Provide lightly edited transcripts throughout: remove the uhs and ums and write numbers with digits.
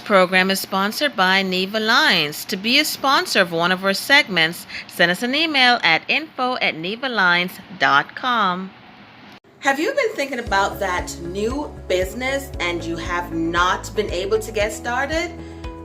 program is sponsored by Neva Lines. To be a sponsor of one of our segments, send us an email at info@nevalines.com. Have you been thinking about that new business and you have not been able to get started?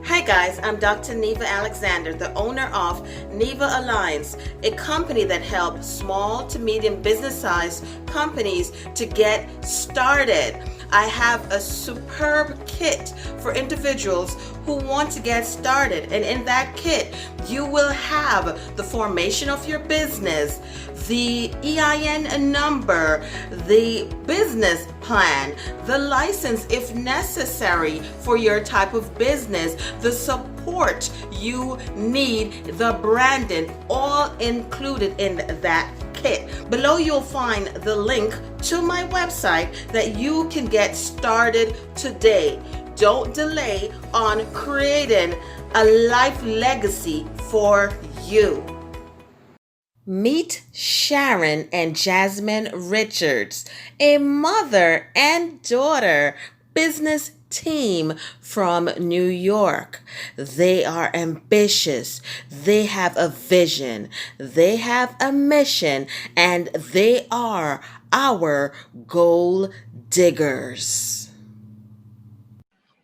Hi guys, I'm Dr. Neva Alexander, the owner of Neva Alliance, a company that helps small to medium business size companies to get started. I have a superb kit for individuals who want to get started, and in that kit you will have the formation of your business, the EIN number, the business plan, the license if necessary for your type of business, the support you need, the branding, all included in that kit. Below you'll find the link to my website that you can get started today. Don't delay on creating a life legacy for you. Meet Sharon and Jasmine Richards, a mother and daughter business team from New York. They are ambitious, they have a vision, they have a mission, and they are our goal diggers.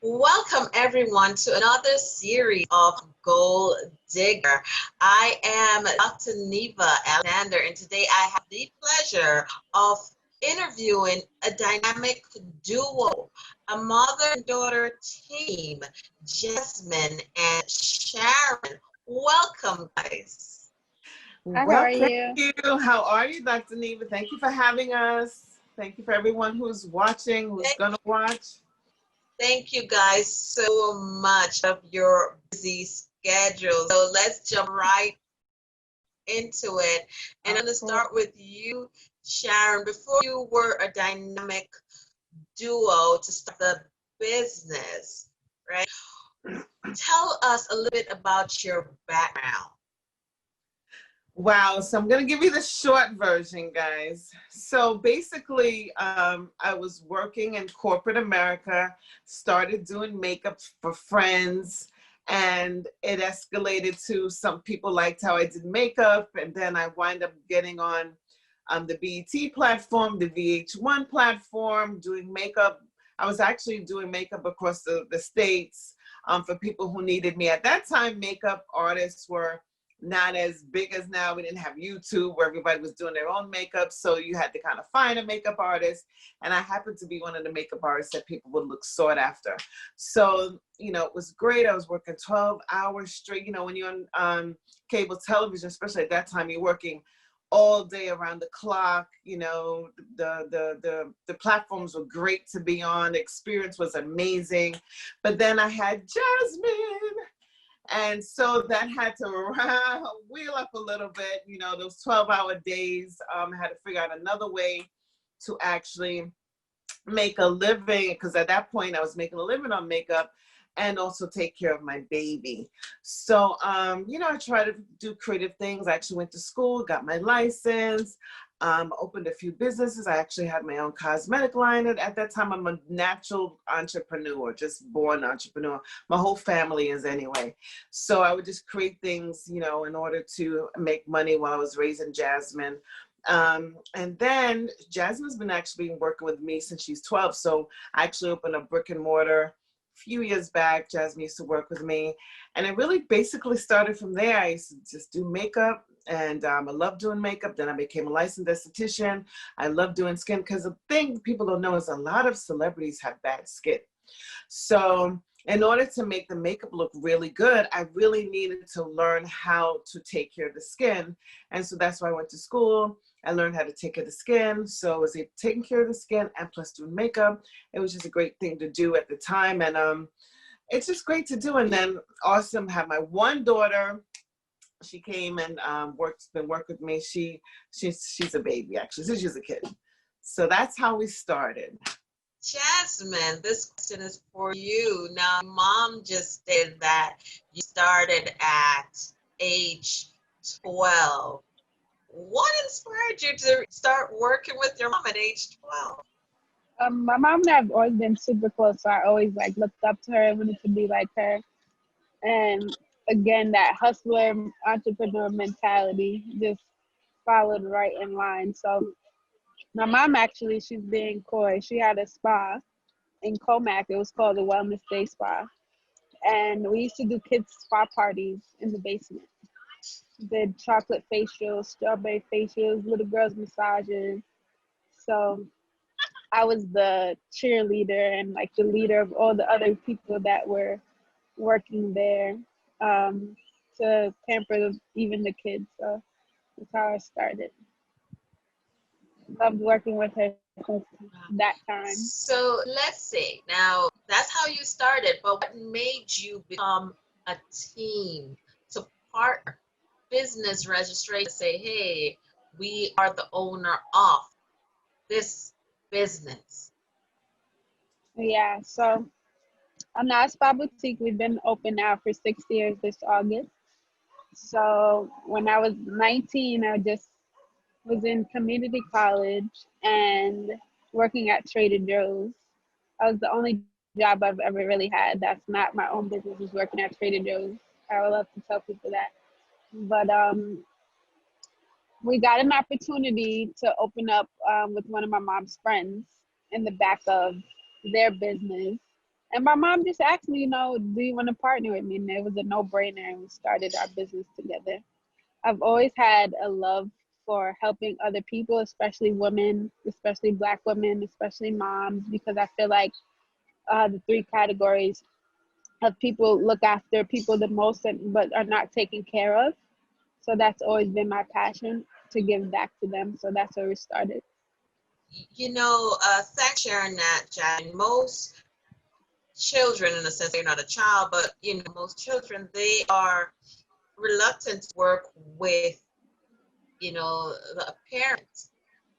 Welcome everyone to another series of Goal Digger. I am Dr. Neva Alexander, and today I have the pleasure of interviewing a dynamic duo, a mother and daughter team, Jasmine and Sharon. Welcome, guys. Hi, how Well, are thank you? you. How are you, Dr. Neva? Thank you for having us. Thank you for everyone who's watching, who's going to watch. Thank you guys so much of your busy schedule. So let's jump right into it. And I'm going to start with you, Sharon. Before you were a dynamic duo to start the business, right? Tell us a little bit about your background. Wow. So I'm going to give you the short version, guys. So basically, I was working in corporate America, started doing makeup for friends, and it escalated to some people liked how I did makeup. And then I wind up getting on the BET platform, the VH1 platform, doing makeup. I was actually doing makeup across the States for people who needed me. At that time, makeup artists were not as big as now. We didn't have YouTube where everybody was doing their own makeup. So you had to kind of find a makeup artist. And I happened to be one of the makeup artists that people would look sought after. So, you know, it was great. I was working 12 hours straight. You know, when you're on cable television, especially at that time, you're working all day around the clock. You know, the platforms were great to be on. The experience was amazing. But then I had Jasmine. And so that had to wheel up a little bit, you know, those 12-hour days. I had to figure out another way to actually make a living, because at that point I was making a living on makeup and also take care of my baby. So, you know, I tried to do creative things. I actually went to school, got my license, opened a few businesses. I actually had my own cosmetic line. At that time, I'm a natural entrepreneur, just born entrepreneur. My whole family is anyway. So I would just create things, you know, in order to make money while I was raising Jasmine. And then Jasmine's been actually working with me since she's 12. So I actually opened a brick and mortar a few years back. Jasmine used to work with me. And it really basically started from there. I used to just do makeup. And I love doing makeup. Then I became a licensed esthetician. I love doing skin, because the thing people don't know is a lot of celebrities have bad skin. So in order to make the makeup look really good, I really needed to learn how to take care of the skin. And so that's why I went to school. I learned how to take care of the skin. So it was taking care of the skin and plus doing makeup. It was just a great thing to do at the time. And it's just great to do. And then awesome, have my one daughter. She came and been working with me. She's a baby, actually, since she's a kid. So that's how we started. Jasmine, this question is for you. Now, mom just stated that you started at age 12. What inspired you to start working with your mom at age 12? My mom and I have always been super close, so I always like looked up to her and wanted to be like her. And again, that hustler entrepreneur mentality just followed right in line. So my mom actually, she's being coy. She had a spa in Comac. It was called the Wellness Day Spa. And we used to do kids spa parties in the basement. Did chocolate facials, strawberry facials, little girls massages. So I was the cheerleader and like the leader of all the other people that were working there, um, to pamper even the kids. So that's how I started. Loved working with her since that time. So let's see. Now, that's how you started, but what made you become a team to partner? Business registration, say, hey, we are the owner of this business. Yeah, so I'm not a spa boutique. We've been open now for 6 years this August. So when I was 19, I just was in community college and working at Trader Joe's. I was the only job I've ever really had that's not my own business, is working at Trader Joe's. I would love to tell people that. But we got an opportunity to open up with one of my mom's friends in the back of their business. And my mom just asked me, do you want to partner with me? And it was a no-brainer, and we started our business together. I've always had a love for helping other people, especially women, especially Black women, especially moms, because I feel like the three categories of people look after people the most, but are not taken care of. So that's always been my passion, to give back to them. So that's where we started. Thanks for sharing that, Jan. Most children, in a sense, they're not a child, but most children, they are reluctant to work with, the parents.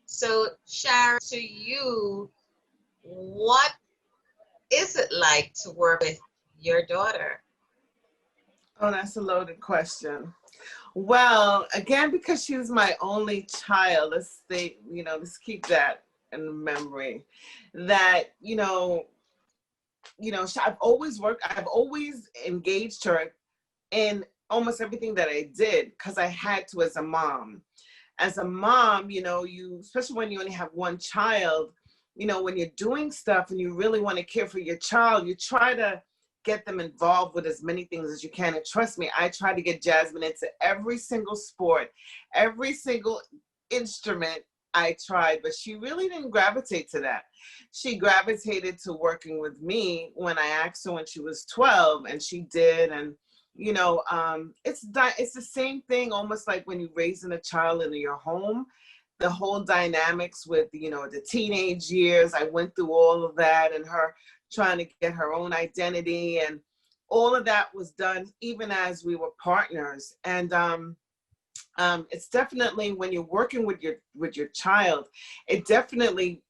So, Sharon, to you, what is it like to work with your daughter? Oh, that's a loaded question. Well, again, because she was my only child, let's keep that in memory. That, I've always engaged her in almost everything that I did because I had to as a mom. As a mom, especially when you only have one child, when you're doing stuff and you really want to care for your child, you try to get them involved with as many things as you can. And trust me, I try to get Jasmine into every single sport, every single instrument I tried, but she really didn't gravitate to that. She gravitated to working with me when I asked her when she was 12, and she did. And it's the same thing, almost like when you're raising a child in your home. The whole dynamics with the teenage years, I went through all of that, and her trying to get her own identity, and all of that was done even as we were partners. And it's definitely, when you're working with your child, it definitely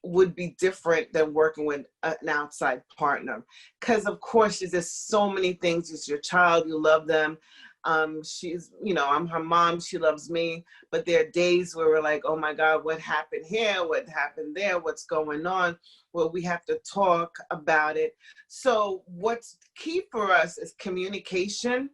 would be different than working with an outside partner, because of course there's just so many things. It's your child, you love them. I'm her mom, she loves me, but there are days where we're like, oh my God, what happened here, what happened there, what's going on? Well, we have to talk about it. So what's key for us is communication,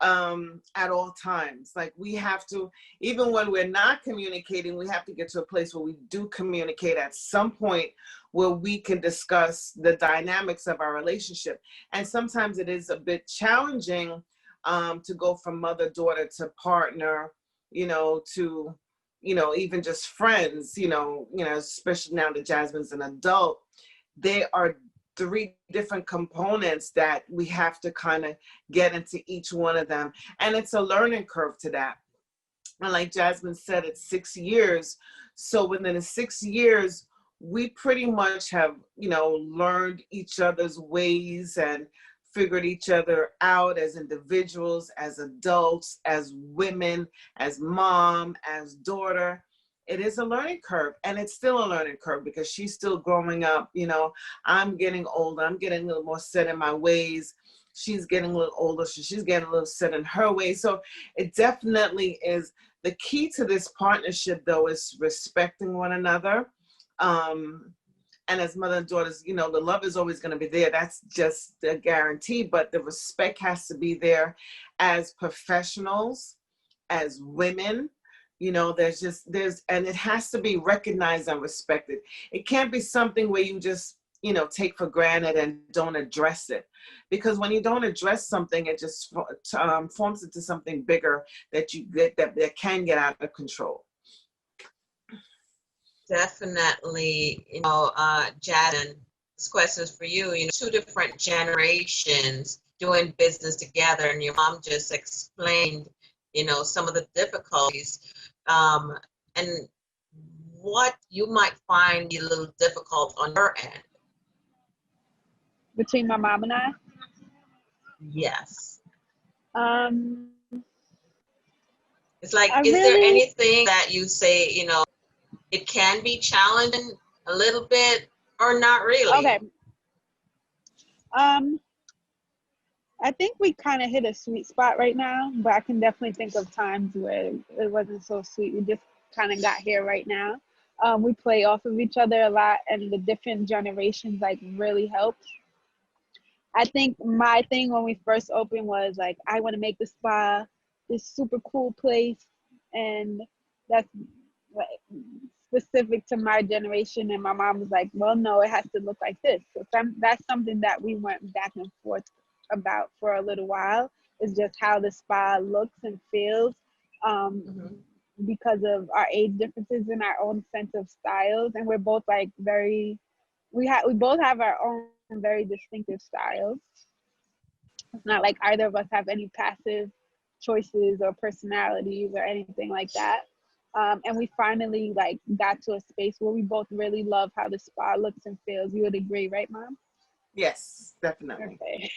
at all times. Like, we have to, even when we're not communicating, we have to get to a place where we do communicate at some point, where we can discuss the dynamics of our relationship. And sometimes it is a bit challenging to go from mother-daughter to partner, to, even just friends, especially now that Jasmine's an adult. They are three different components that we have to kind of get into each one of them. And it's a learning curve to that. And like Jasmine said, it's 6 years. So within the 6 years, we pretty much have, learned each other's ways and figured each other out as individuals, as adults, as women, as mom, as daughter. It is a learning curve, and it's still a learning curve because she's still growing up. I'm getting older. I'm getting a little more set in my ways. She's getting a little older, so she's getting a little set in her ways. So it definitely is. The key to this partnership, though, is respecting one another. And as mother and daughters, you know, the love is always going to be there. That's just a guarantee. But the respect has to be there as professionals, as women. You know, and it has to be recognized and respected. It can't be something where you just, you know, take for granted and don't address it. Because when you don't address something, it just forms into something bigger that you get that can get out of control. Definitely, you know, Jasmine, this question is for you. You know, two different generations doing business together, and your mom just explained, you know, some of the difficulties, and what you might find be a little difficult on your end. Between my mom and I? Yes. It's like, is there anything that you say, you know, it can be challenging a little bit or not really? Okay. I think we kind of hit a sweet spot right now, but I can definitely think of times where it wasn't so sweet. We just kind of got here right now. We play off of each other a lot, and the different generations like really helped. I think my thing when we first opened was like, I want to make the spa this super cool place, and that's like specific to my generation. And my mom was like, well, no, it has to look like this. So that's something that we went back and forth about for a little while, is just how the spa looks and feels, because of our age differences and our own sense of styles. And we're both like we both have our own very distinctive styles. It's not like either of us have any passive choices or personalities or anything like that. And we finally like got to a space where we both really love how the spa looks and feels. You would agree, right, Mom? Yes, definitely. Okay.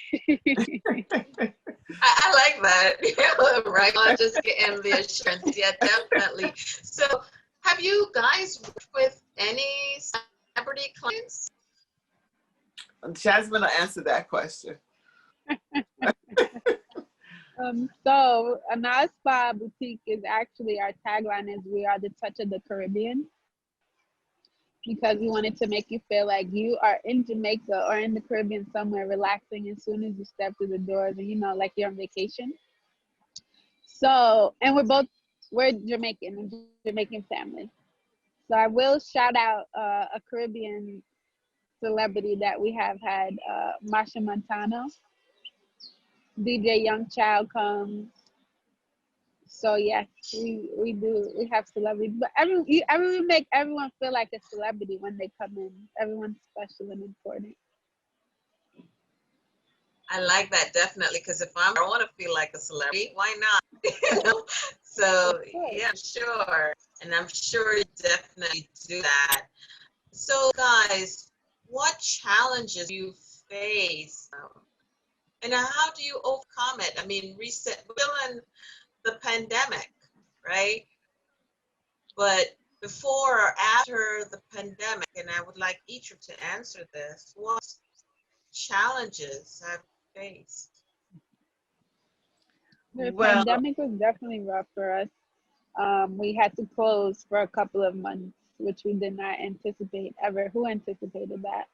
I like that. Yeah, right. Not just getting the assurance. Yeah, definitely. So, have you guys worked with any celebrity clients? Jasmine will answer that question. So Anna Spa Boutique is actually, our tagline is, we are the touch of the Caribbean, because we wanted to make you feel like you are in Jamaica or in the Caribbean somewhere relaxing as soon as you step through the doors, and you know, like you're on vacation. So, and we're Jamaican, a Jamaican family. So I will shout out a Caribbean celebrity that we have had, Marsha Montano. DJ Young Child comes. So yes, we have celebrities, but we make everyone feel like a celebrity when they come in. Everyone's special and important. I like that, definitely, because if I want to feel like a celebrity, why not? You know? So yeah, sure, and I'm sure you definitely do that. So guys, what challenges do you face, and how do you overcome it? I mean, we're still in the pandemic, right? But before or after the pandemic, and I would like each of you to answer this, what challenges have you faced? The pandemic was definitely rough for us. We had to close for a couple of months, which we did not anticipate ever. Who anticipated that?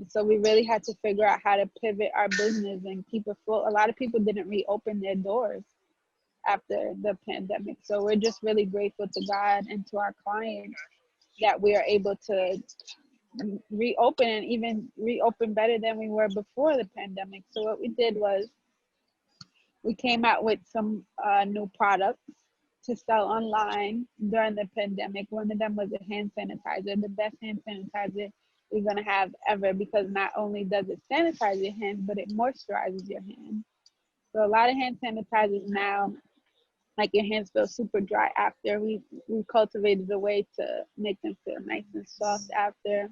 So we really had to figure out how to pivot our business and keep it full. A lot of people didn't reopen their doors after the pandemic. So we're just really grateful to God and to our clients that we are able to reopen, and even reopen better than we were before the pandemic. So what we did was we came out with some new products to sell online during the pandemic. One of them was a hand sanitizer, the best hand sanitizer you're gonna have ever, because not only does it sanitize your hands, but it moisturizes your hands. So a lot of hand sanitizers now, like your hands feel super dry after. We cultivated a way to make them feel nice and soft after.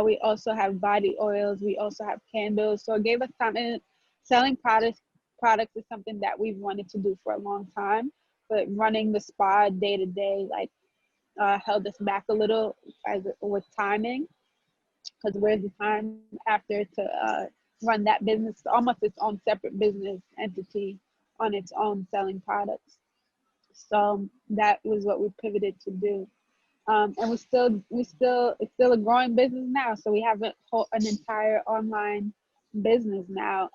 We also have body oils. We also have candles. So it gave us time. And selling products is something that we've wanted to do for a long time, but running the spa day to day held us back a little with timing, because where's the time after to run that business, almost its own separate business entity on its own, selling products. So that was what we pivoted to do. And it's still a growing business now. So we have an entire online business now,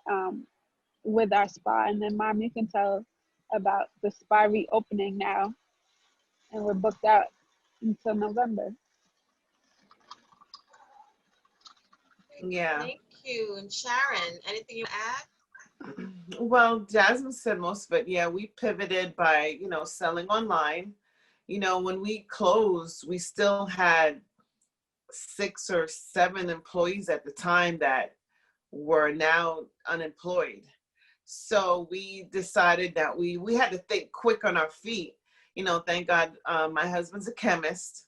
with our spa. And then, Mom, you can tell about the spa reopening now, and we're booked out until November. Yeah. Thank you. And Sharon, anything you add? Well, Jasmine said most of it. Yeah, we pivoted by, selling online. When we closed, we still had 6 or 7 employees at the time that were now unemployed. So we decided that we had to think quick on our feet. Thank God, my husband's a chemist.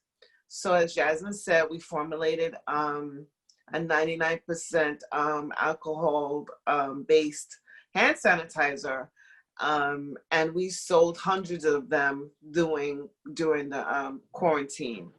So as Jasmine said, we formulated a 99% alcohol based hand sanitizer. And we sold hundreds of them during the quarantine.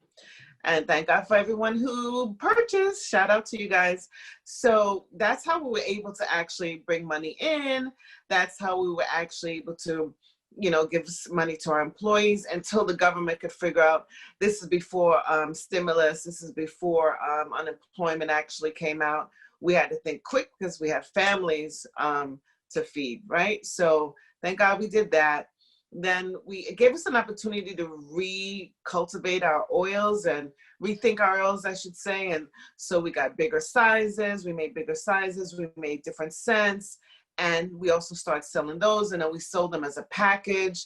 And thank God for everyone who purchased. Shout out to you guys. So that's how we were able to actually bring money in. That's how we were actually able to, give money to our employees until the government could figure out. This is before stimulus. This is before unemployment actually came out. We had to think quick because we had families to feed, right? So thank God we did that. Then it gave us an opportunity to recultivate our oils and rethink our oils, I should say. And so we got bigger sizes. We made bigger sizes. We made different scents. And we also started selling those. And then we sold them as a package.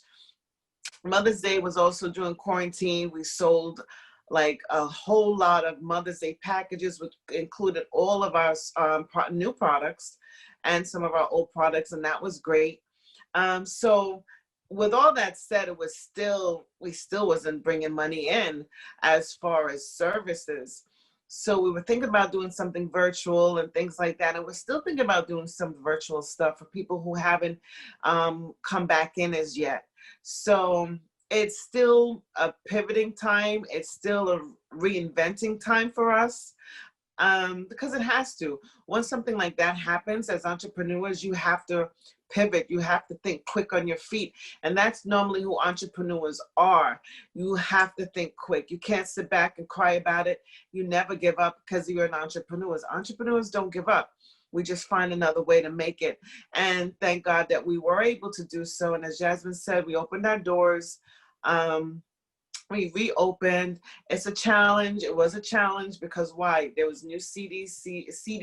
Mother's Day was also during quarantine. We sold like a whole lot of Mother's Day packages, which included all of our new products and some of our old products. And that was great. So with all that said, we still wasn't bringing money in as far as services. So we were thinking about doing something virtual and things like that. And we're still thinking about doing some virtual stuff for people who haven't come back in as yet. So it's still a pivoting time. It's still a reinventing time for us. Because it has to. Once something like that happens, as entrepreneurs, you have to pivot. You have to think quick on your feet. And that's normally who entrepreneurs are. You have to think quick. You can't sit back and cry about it. You never give up because you're an entrepreneur. Entrepreneurs don't give up. We just find another way to make it. And thank God that we were able to do so. And as Jasmine said, we opened our doors. We reopened. It's a challenge. It was a challenge because why? There was new CDC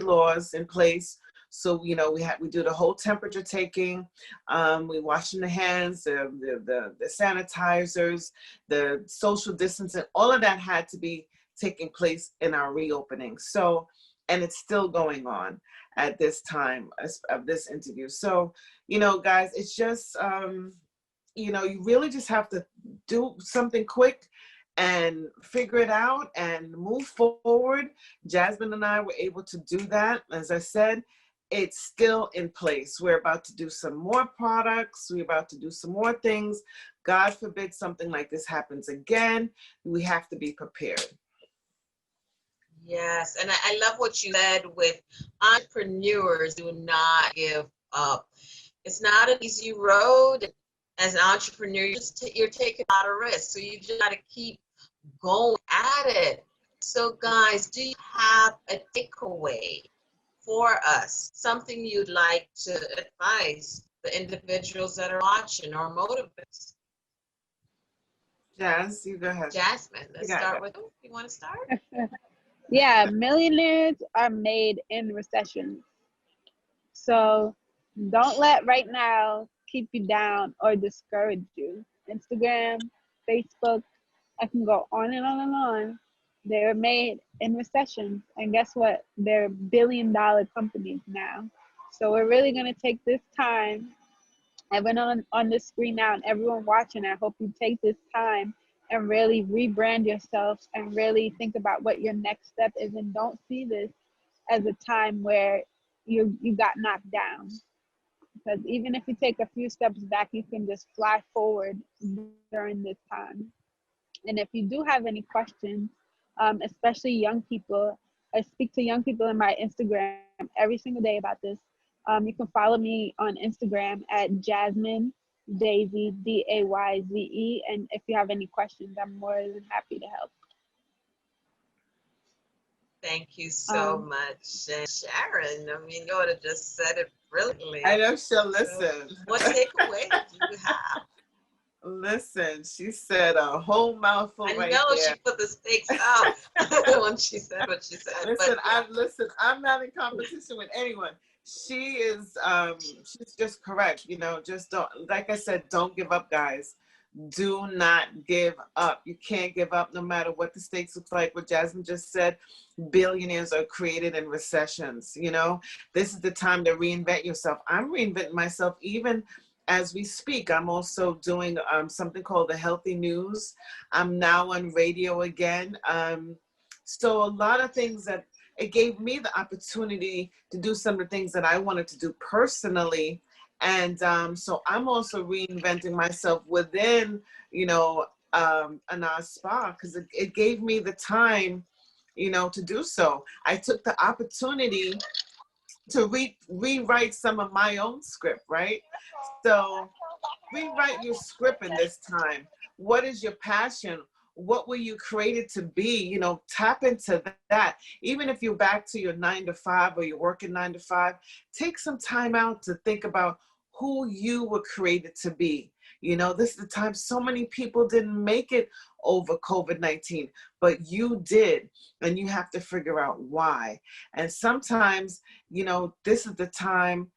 laws in place. So, we do the whole temperature taking. We washing the hands, the sanitizers, the social distancing, all of that had to be taking place in our reopening. So, and it's still going on at this time of this interview. So, guys, it's just, you really just have to do something quick and figure it out and move forward. Jasmine and I were able to do that. As I said, it's still in place. We're about to do some more products. We're about to do some more things. God forbid something like this happens again. We have to be prepared. Yes, and I love what you said with entrepreneurs do not give up. It's not an easy road. As an entrepreneur, you're taking a lot of risks, so you just got to keep going at it. So guys, do you have a takeaway for us? Something you'd like to advise the individuals that are watching or motivate? Jazz, you go ahead. Jasmine, let's start with you. You want to start? Yeah, millionaires are made in recessions. So don't let right now keep you down or discourage you. Instagram, Facebook, I can go on and on and on. They were made in recessions. And guess what? They're billion-dollar companies now. So we're really going to take this time. Everyone on the screen now and everyone watching, I hope you take this time and really rebrand yourself and really think about what your next step is. And don't see this as a time where you got knocked down. Because even if you take a few steps back, you can just fly forward during this time. And if you do have any questions, especially young people, I speak to young people in my Instagram every single day about this. You can follow me on Instagram at Jasmine Daisy, Dayze. And if you have any questions, I'm more than happy to help. Thank you so much. And Sharon, I mean, you ought to just said it brilliantly. I know she'll So listen. what takeaway do you have? Listen, she said a whole mouthful I right know there. she put the stakes out when she said what she said. Listen, But I'm not in competition with anyone. She is she's just correct. You know, just don't, like I said, don't give up, guys. Do not give up. You can't give up no matter what the stakes look like. What Jasmine just said, billionaires are created in recessions. You know, this is the time to reinvent yourself. I'm reinventing myself even as we speak. I'm also doing something called the Healthy News. I'm now on radio again. So a lot of things that it gave me the opportunity to do some of the things that I wanted to do personally. And so I'm also reinventing myself within, you know, an spa, because it gave me the time, you know, to do so. I took the opportunity to rewrite some of my own script, right? So rewrite your script in this time. What is your passion? What were you created to be? You know, tap into that. Even if you're back to your 9 to 5 or you're working 9 to 5, take some time out to think about who you were created to be. You know, this is the time so many people didn't make it over COVID-19, but you did, and you have to figure out why. And sometimes, you know, this is the time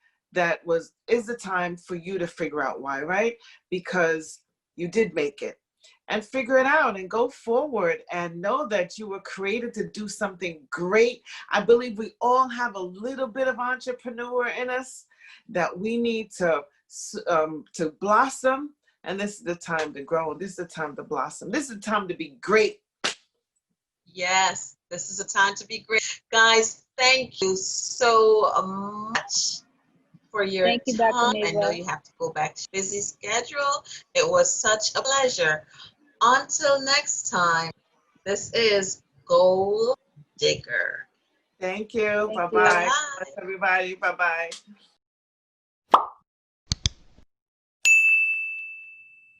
is the time for you to figure out why, right? Because you did make it. And figure it out and go forward and know that you were created to do something great. I believe we all have a little bit of entrepreneur in us that we need to blossom. And this is the time to grow. This is the time to blossom. This is the time to be great. yes, this is a time to be great. Guys, thank you so much for your Thank you, Dr. time. I Neva. know you have to go back to your busy schedule. It was such a pleasure. Until next time, this is Gold Digger. Thank you. Thank Bye-bye. you. Bye. Everybody. Bye-bye.